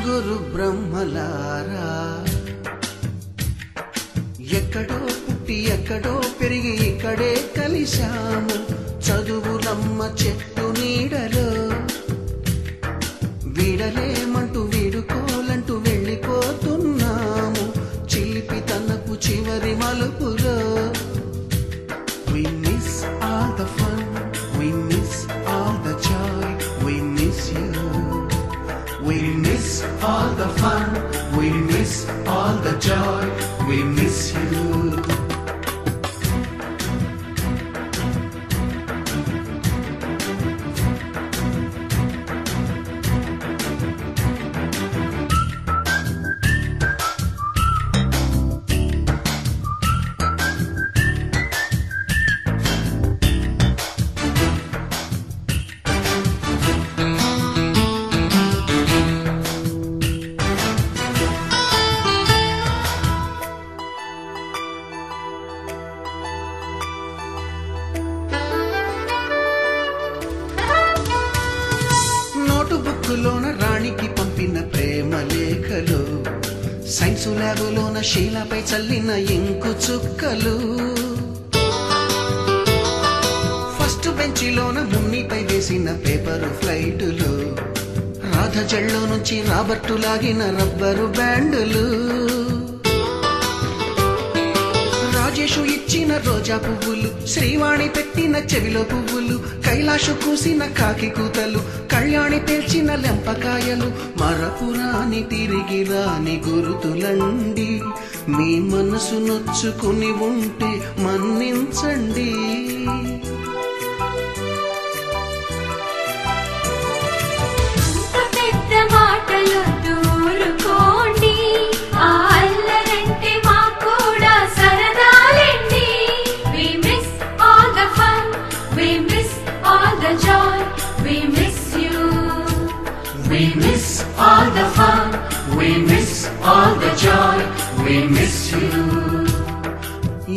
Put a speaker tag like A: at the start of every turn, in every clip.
A: గురు బ్రహ్మలారా ఎక్కడో పుట్టి ఎక్కడో పెరిగి ఇక్కడే కలిశాము చదువులమ్మ చెట్టు నీడలో వీడలేమంటూ వీడుకోలంటూ వెళ్ళిపోతున్నాము చిలిపి తనకు చివరి మలుపులో We miss all the fun, we miss all the joy, we miss you. We miss all the fun, we miss all the joy, we miss you. బుక్కులోన రాణికి పంపిన ప్రేమ లేఖలు సైన్స్ ల్యాబులోన శీలపై చల్లిన ఇంకు చుక్కలు ఫస్ట్ బెంచిలోన మున్నిపై వేసిన పేపరు ఫ్లైటులు రాధ జల్లో నుంచి రాబర్టు లాగిన rubber బ్యాండులు Rajesh ఇచ్చిన రోజా పువ్వులు శ్రీవాణి పెట్టిన చెవిలో పువ్వులు కైలాషు కూసిన కాకి కూతలు కళ్యాణి పేర్చిన లెంపకాయలు మరపురాని తిరిగి రాని గురుతులండి మీ మనసు నొచ్చుకుని ఉంటే మన్నించండి
B: We miss all the fun, we miss all the joy, we miss you.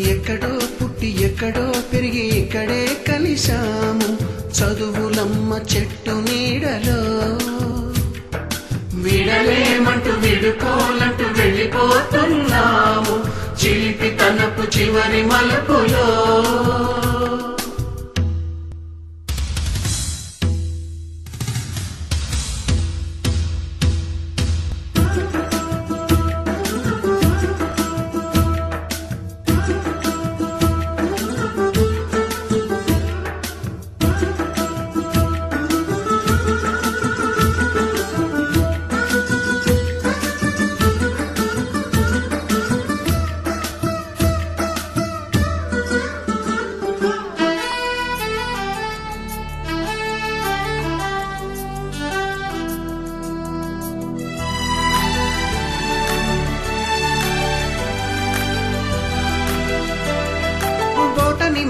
A: ఎక్కడో పుట్టి ఎక్కడో పెరిగి ఇక్కడే కలిశాము చదువులమ్మ చెట్టు నీడలో
B: వీడలేమంటూ వీడుకోలంటూ వెళ్ళిపోతున్నాము చిలిపి తనపు చివరి మలుపులో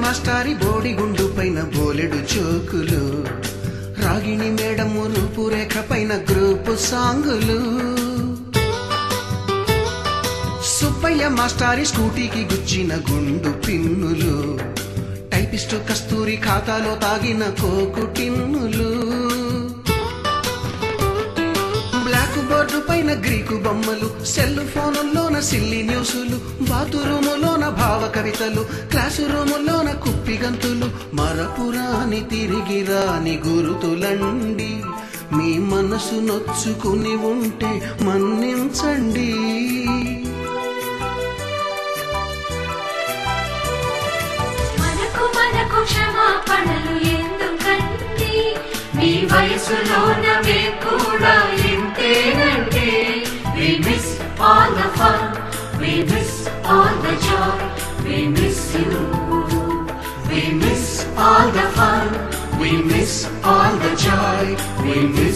A: మాస్టారి బోడిగుండు పైన బోలెడు చోకులు రాగిణి మేడము రూపురేఖ పైన గ్రూపు సాంగులు సుబ్బయ్య మాస్టారి స్కూటీకి గుచ్చిన గుండు పిన్నులు టైపిస్టు కస్తూరి ఖాతాలో తాగిన కోకు టిన్నులు బ్లాక్ బోర్డు పైన గ్రీకు బొమ్మలు సెల్ ఫోనుల్లోన సిల్లి న్యూసులు బాతురూములోన భావ కవితలు క్లాసు రూములోన కుప్పి గంతులు మరపురాని తిరిగి రాని గురుతులండి మీ మనసు నొచ్చుకుని ఉంటే మన్నించండి
B: మనకు క్షమాపణలు ఎందుకండి మీ వయసులోనవే కూడా ఇంతేనండి We miss all the fun, we miss all the joy, we miss you. We miss all the fun, we miss all the joy, we miss